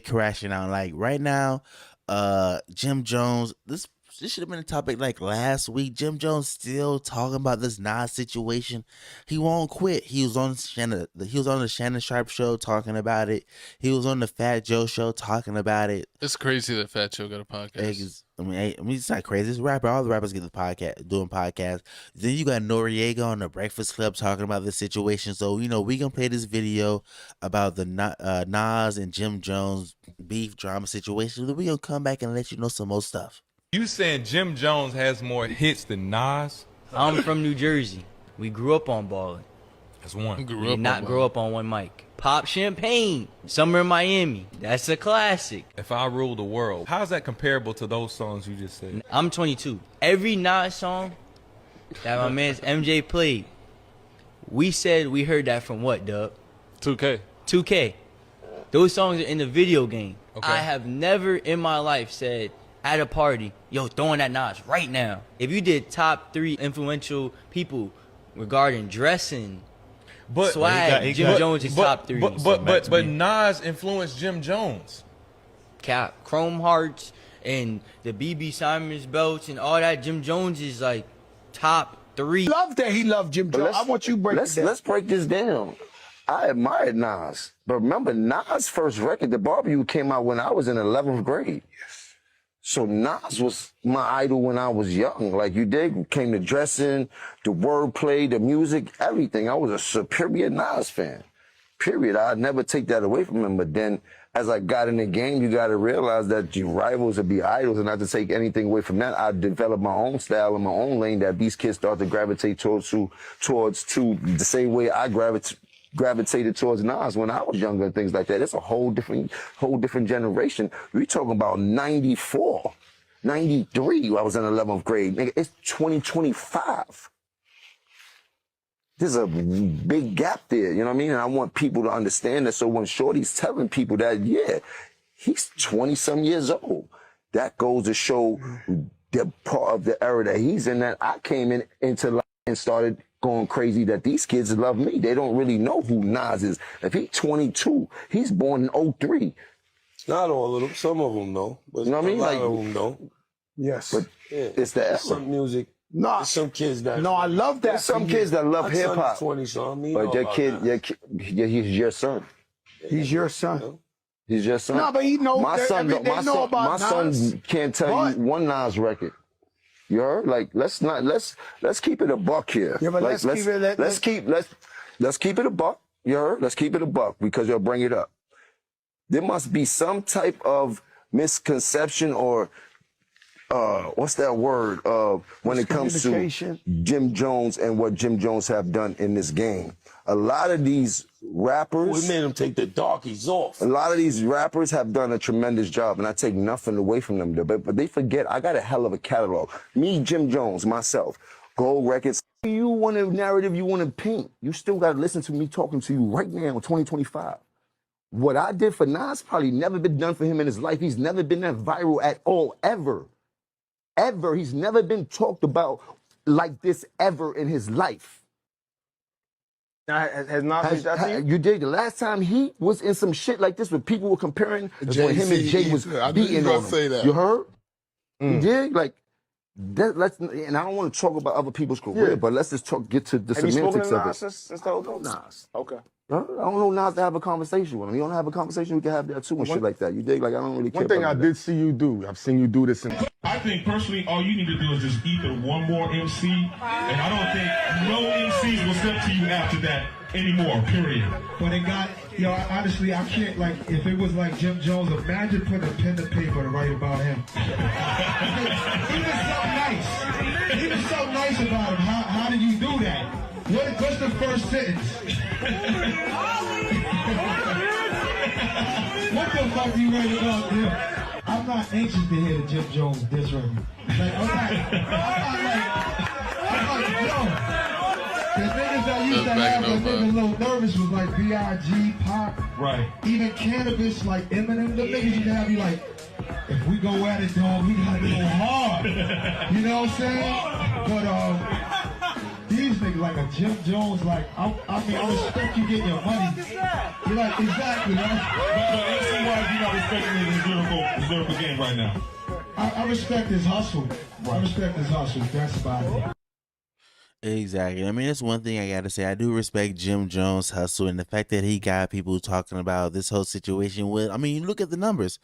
crashing out. Like right now, Jim Jones, this should have been a topic like last week. Jim Jones still talking about this Nas situation. He won't quit. He was on the Shannon Sharp show talking about it. He was on the Fat Joe show talking about it. It's crazy that Fat Joe got a podcast. I mean, it's not crazy. It's rapper. All the rappers get the podcast, doing podcasts. Then you got Noriega on the Breakfast Club talking about this situation. So we gonna play this video about the Nas and Jim Jones beef drama situation. Then we gonna come back and let you know some more stuff. You saying Jim Jones has more hits than Nas? I'm from New Jersey. We grew up on ballin'. That's one. We did not grow up on one mic. Pop Champagne, Summer in Miami. That's a classic. If I Rule the World. How's that comparable to those songs you just said? I'm 22. Every Nas song that my man's MJ played, we said we heard that from what, Dub? 2K. 2K. Those songs are in the video game. Okay. I have never in my life said at a party, yo, throwing that Nas right now. If you did top 3 influential people regarding dressing, swag, Jim Jones is top 3. But Nas influenced Jim Jones. Cap, Chrome Hearts and the BB Simons belts and all that. Jim Jones is like top 3. Love that he loved Jim Jones. I want you to break it down. Let's break this down. I admired Nas, but remember Nas' first record, The Barbecue, came out when I was in 11th grade. So Nas was my idol when I was young. Like you did, came to dressing, the wordplay, the music, everything. I was a superior Nas fan. Period. I'd never take that away from him. But then as I got in the game, you got to realize that your rivals would be idols, and not to take anything away from that. I developed my own style and my own lane that these kids start to gravitate towards the same way I gravitated towards Nas when I was younger and things like that. It's a whole different generation. We talking about 94, 93. I was in 11th grade. Nigga, it's 2025. There's a big gap there, you know what I mean? And I want people to understand that. So when Shorty's telling people that, yeah, he's 20-some years old, that goes to show the part of the era that he's in, that I came into life and started going crazy, that these kids love me. They don't really know who Nas is. If he's 22, he's born in 03. Not all of them. Some of them know. But you know what I mean? A lot of them don't. Yes. But it's the era. Some music. No, there's some kids that. No, I love that. There's some kids that love hip hop. 20, so I mean, but he's your son. He's your son. He's your son. No, but he knows. My son can't tell you one Nas record. You heard? Like let's keep it a buck here. Yeah, but like, let's keep it a buck. You heard? Let's keep it a buck because you'll bring it up. There must be some type of misconception or what's that word when it comes to Jim Jones and what Jim Jones have done in this game. A lot of these rappers, we made them take the darkies off. A lot of these rappers have done a tremendous job, and I take nothing away from them. But they forget I got a hell of a catalog. Me, Jim Jones, myself, Gold Records. You want a narrative, you want to paint. You still got to listen to me talking to you right now in 2025. What I did for Nas probably never been done for him in his life. He's never been that viral at all, ever. Ever. He's never been talked about like this ever in his life. Now, has Nas reached out to you? You did. The last time he was in some shit like this where people were comparing when him and Jay was beating on him. You heard? You did? Like, and I don't want to talk about other people's career, but let's just get to the semantics of it. Since the whole thing? Nas. Okay. I don't know Nas to have a conversation with him. You don't have a conversation, we can have that too and shit like that. You dig? Like, I don't really care. One thing I did see you do, I've seen you do this. I think personally, all you need to do is just either one more MC, and I don't think no MCs will step to you after that anymore, period. But it got, honestly, I can't, like, if it was like Jim Jones, imagine putting a pen to paper to write about him. He was so nice. He was so nice about him. How did you do that? What's the first sentence? What the fuck do you write about him? I'm not anxious to hear the Jim Jones diss record. Like, I'm like, yo. The niggas that used to have that nigga a little nervous was like B.I.G., Pop. Right. Even Cannabis, like Eminem. The niggas used to have you like, if we go at it, dog, we gotta go hard. You know what I'm saying? But, these niggas like a Jim Jones, like I mean, I respect you getting your money. You're like exactly, right? But MC wise, you're not respecting his lyrical game right now. I respect his hustle. I respect his hustle. That's about it. Exactly. I mean, that's one thing I gotta say. I do respect Jim Jones' hustle and the fact that he got people talking about this whole situation with. I mean, look at the numbers.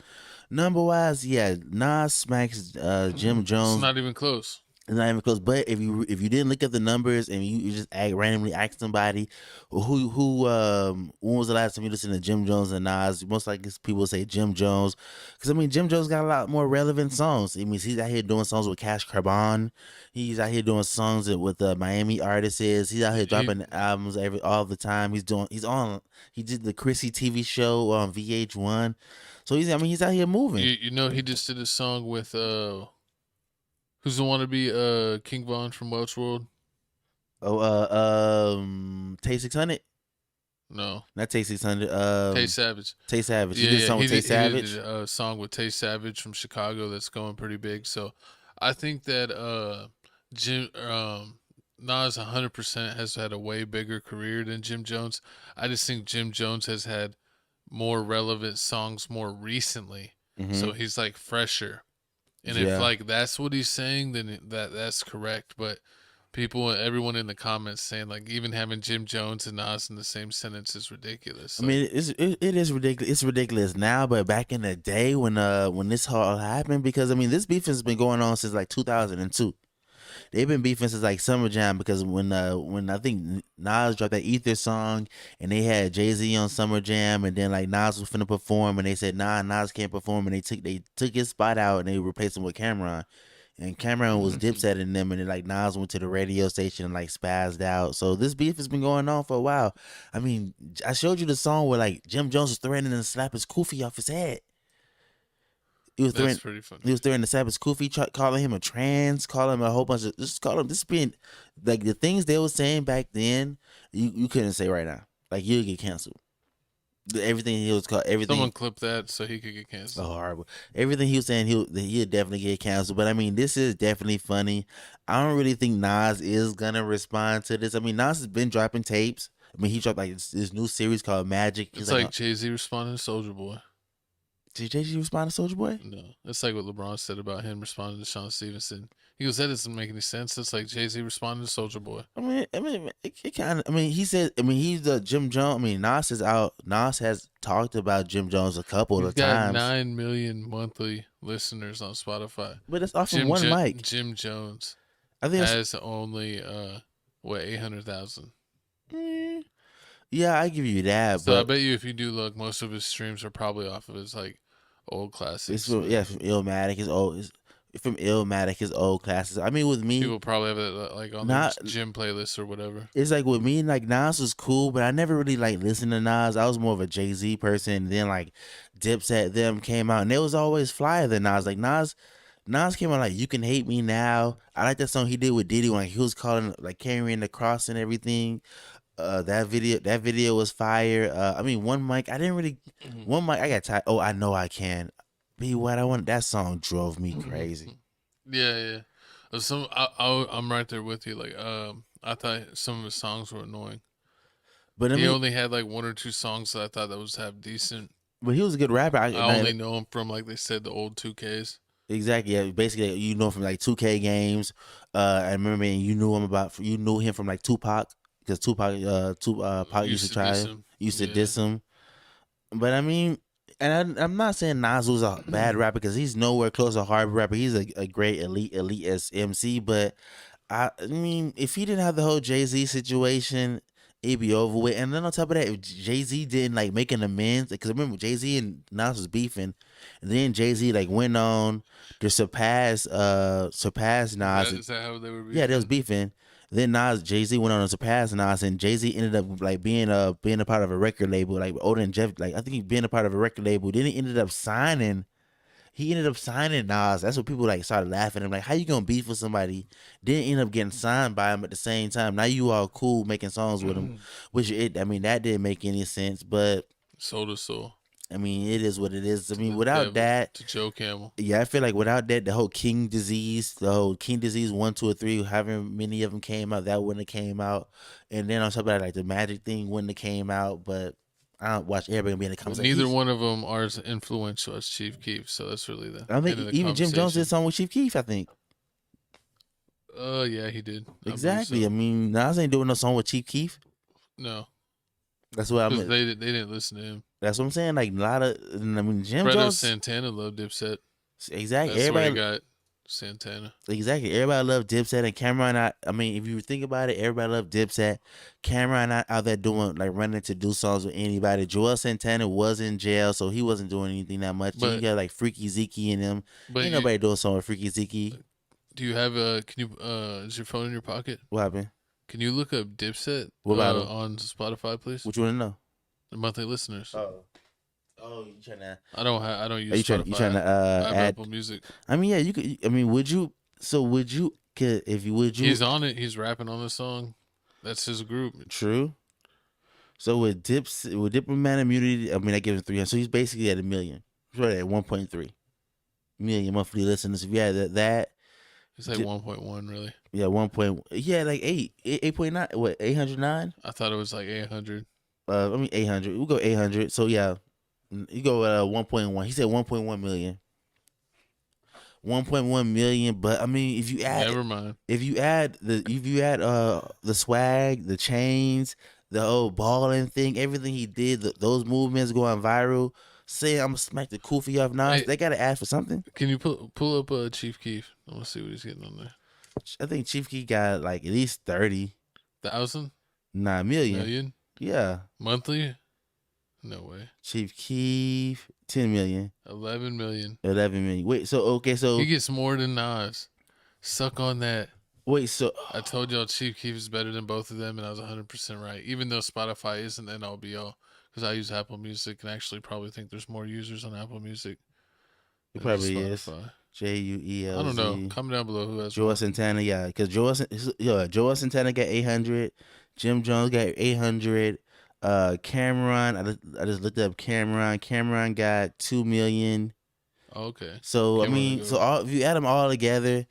Number wise, yeah, Nas smacks Jim Jones. It's not even close. It's not even close. But if you didn't look at the numbers and you just randomly ask somebody who when was the last time you listened to Jim Jones and Nas, most likely people say Jim Jones, because I mean Jim Jones got a lot more relevant songs. I mean he's out here doing songs with Cash Carbon, he's out here doing songs with Miami artists. He's out here dropping albums all the time. He did the Chrissy TV show on VH1, so he's out here moving. You know he just did a song with who's the wannabe King Von from Welch World? Tay 600? No. Not Tay 600. Tay Savage. Tay Savage. He did a song with Tay Savage. He did a song with Tay Savage from Chicago that's going pretty big. So I think that Nas 100% has had a way bigger career than Jim Jones. I just think Jim Jones has had more relevant songs more recently. Mm-hmm. So he's like fresher. And if like that's what he's saying, then that's correct. But everyone in the comments saying like even having Jim Jones and Nas in the same sentence is ridiculous. I mean, it is ridiculous. It's ridiculous now, but back in the day when this all happened, because I mean this beef has been going on since like 2002. They've been beefing since like Summer Jam, because when I think Nas dropped that Ether song and they had Jay-Z on Summer Jam, and then like Nas was finna perform and they said Nas can't perform, and they took his spot out and they replaced him with Cameron. And Cameron was Dipset in them, and then like Nas went to the radio station and like spazzed out. So this beef has been going on for a while. I mean, I showed you the song where like Jim Jones was threatening to slap his kufi off his head. That's pretty funny. He was throwing the Sabbath Kufi, calling him a trans, calling him a whole bunch of this being like the things they were saying back then. You couldn't say right now. Like you'll get canceled. Everything he was called, everything. Someone clipped that so he could get canceled. Oh, horrible! Everything he was saying, he'll definitely get canceled. But I mean, this is definitely funny. I don't really think Nas is gonna respond to this. I mean, Nas has been dropping tapes. I mean, he dropped like this new series called Magic. It's like Jay-Z responding to Soulja Boy. Did Jay-Z respond to Soulja Boy? No, it's like what LeBron said about him responding to Sean Stevenson. He goes, that doesn't make any sense. It's like Jay-Z responding to Soulja Boy. I mean, it kind of. I mean, he said. I mean, he's the Jim Jones. I mean, Nas is out. Nas has talked about Jim Jones a couple of times. 9 million monthly listeners on Spotify. But that's off of one mic. Jim Jones I think has only 800,000. Yeah, I give you that. So but I bet you if you do look, most of his streams are probably off of his like old classics. From Illmatic, his old. From Illmatic, his old classes. I mean, with me, people probably have it like on their gym playlist or whatever. It's like with me, like Nas was cool, but I never really like listened to Nas. I was more of a Jay-Z person. And then like Dipset them came out, and they was always flyer than Nas. Like Nas came out like You Can Hate Me Now. I like that song he did with Diddy when he was calling like carrying the cross and everything. That video was fire. I mean, One Mic. I didn't really. One Mic. I got tired. Oh, I Know I Can. Be What I Want. That song drove me crazy. Yeah. I'm right there with you. Like, I thought some of his songs were annoying, but he only had like 1 or 2 songs that I thought that was half decent. But he was a good rapper. I only know him from like they said the old 2Ks. Exactly. Yeah. Basically, you know him from like 2K games. I remember, you knew him from like Tupac, because Tupac used to diss him. But I mean. And I'm not saying Nas was a bad rapper, because he's nowhere close to a hard rapper. He's a great elite as MC. But I mean, if he didn't have the whole Jay-Z situation, it'd be over with. And then on top of that, if Jay-Z didn't like make an amends, because remember Jay-Z and Nas was beefing, and then Jay-Z like went on to surpass Nas. Is that how they were beefing? Yeah, they was beefing. Then Jay-Z went on to surpass Nas, and Jay-Z ended up like being a part of a record label, like older than Jeff. Like I think he being a part of a record label. Then he ended up signing Nas. That's what people like started laughing at him. Like, how you gonna beef with somebody? Then end up getting signed by him at the same time. Now you all cool making songs with him, that didn't make any sense. But Soul to Soul. I mean, it is what it is. I mean, The without devil, that, to Joe Camel. yeah, I feel like without that, the whole King disease 1, 2, or 3, however many of them came out, that wouldn't have came out. And then on top of that, like the Magic thing wouldn't have came out. But I don't watch everybody be in the But comments. neither one of them are as influential as Chief Keef, so that's really the. I think even Jim Jones did a song with Chief Keef, I think. Yeah, he did. Exactly. So. I mean, Nas ain't doing no song with Chief Keef. No. That's what I mean. They didn't listen to him. That's what I'm saying. Like a lot of, I mean, Jim Fredo Jones. Santana loved Dipset. Exactly. That's everybody where he got Santana. Exactly. Everybody loved Dipset and Cameron. I mean, if you think about it, everybody loved Dipset. Cameron not out there doing like running to do songs with anybody. Joel Santana was in jail, so he wasn't doing anything that much. But you got like Freaky Zeke and them. Ain't nobody doing song with Freaky Zeke. Do you have is your phone in your pocket? What happened? Can you look up Dipset on Spotify, please? What you want to know? The monthly listeners. Oh, you trying to? I don't use. You trying to add Apple Music? I mean, yeah, you could. I mean, would you? So would you? If you would you? He's on it. He's rapping on the song. That's his group. True. So with Diplomat Immunity, I mean, I give him 300. So he's basically at 1 million. He's right at 1.3 million monthly listeners. If you had that. It's like 1.1, really. Yeah, 1. Yeah, like 8.9. What, 809? I thought it was like 800. I mean 800. We'll go 800. So yeah, you go 1.1. He said 1.1 million. 1.1 million. But I mean, if you add, never mind. If you add the swag, the chains, the whole balling thing, everything he did, those movements going viral. Say I'm gonna smack the kufi off Nas. They gotta ask for something. Can you pull up Chief Keef? I want to see what he's getting on there. I think Chief Keef got like at least 30,000. 9 million. Million? Yeah. Monthly? No way. Chief Keef 10 million. 11 million. 11 million. Wait, so he gets more than Nas. Suck on that. Wait, so I told y'all Chief Keef is better than both of them, and I was 100% right. Even though Spotify isn't end all be all. Because I use Apple Music and actually probably think there's more users on Apple Music. It probably is. JUELZ. I don't know. Comment down below who has Joel Santana, yeah. Because Joel Santana got 800. Jim Jones got 800. Cameron, I just looked up Cameron. Cameron got 2 million. Okay. So, I mean, if you add them all together,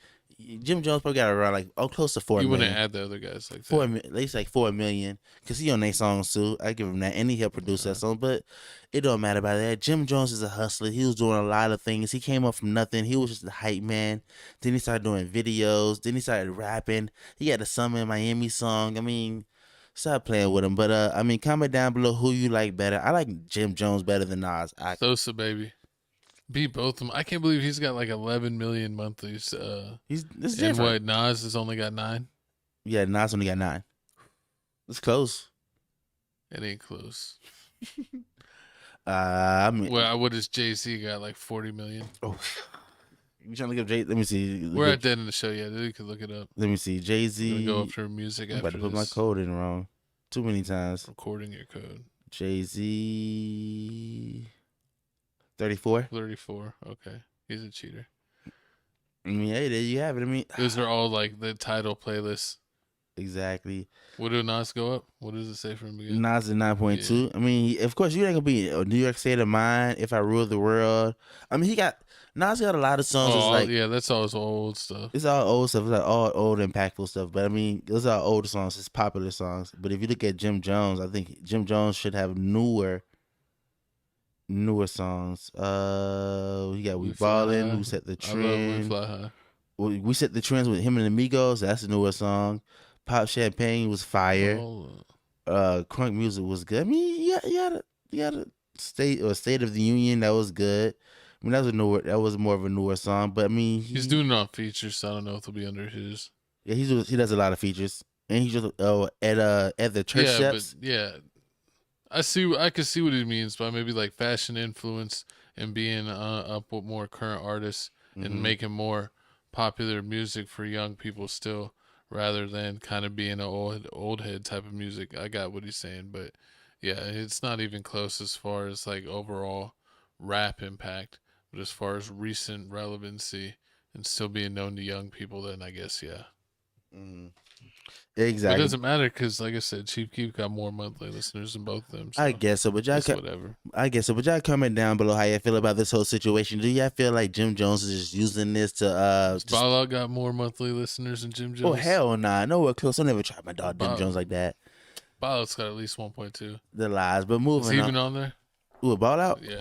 Jim Jones probably got around like close to 4 million. You wouldn't add the other guys like that. At least like 4 million, because he on their songs too. I give him that, and he helped produce that song. But it don't matter about that. Jim Jones is a hustler. He was doing a lot of things. He came up from nothing. He was just a hype man. Then he started doing videos. Then he started rapping. He had the Summer in Miami song. I mean, stop playing with him. But I mean, comment down below who you like better. I like Jim Jones better than Nas. Sosa, baby. Beat both of them. I can't believe he's got like 11 million monthlies. This is and different. what, Nas has only got 9? Yeah, Nas only got 9. It's close. It ain't close. I mean, what does Jay-Z got? Like 40 million. Oh, you trying to look up Jay? Let me see. We're at that in the show. Yeah, you can look it up. Let me see. Jay-Z. Go up to music. I'm about to put my code in wrong too many times. Recording your code. Jay-Z. 34. 34. Okay, he's a cheater. I mean, hey, there you have it. I mean, those are all like the title playlists. Exactly. What did Nas go up? What does it say for him again? Nas is 9.2. Yeah. I mean, of course, you ain't gonna be a New York State of Mind, If I Rule the World. I mean, Nas got a lot of songs. Yeah, that's all his old stuff. It's all old stuff. It's like all old, impactful stuff. But I mean, those are older songs. It's popular songs. But if you look at Jim Jones, I think Jim Jones should have newer songs. We got We Ballin', Who Set the Trend. We Fly High. We Set the Trends with him and the Migos. That's a newer song. Pop Champagne was fire. Crunk Music was good. I mean, you got a State of the Union that was good. I mean, that was more of a newer song. But I mean, he's doing it on features, so I don't know if it'll be under his. Yeah, he does a lot of features, and he just at the church steps. Yeah. I can see what he means by maybe like fashion influence and being up with more current artists and making more popular music for young people still, rather than kind of being an old head type of music. I got what he's saying, but yeah, it's not even close as far as like overall rap impact, but as far as recent relevancy and still being known to young people, then I guess yeah. It Exactly. doesn't matter because, like I said, Chief Keef got more monthly listeners than both of them. So I guess so, but y'all, whatever. I guess so, but y'all comment down below how y'all feel about this whole situation. Do y'all feel like Jim Jones is just using this to Ball Out got more monthly listeners than Jim Jones? Oh hell nah, nowhere close. I never tried my dog Jim Jones like that. Ball Out's got at least 1.2. The lies, but moving Is he even on there? Ooh, Ball Out? Yeah.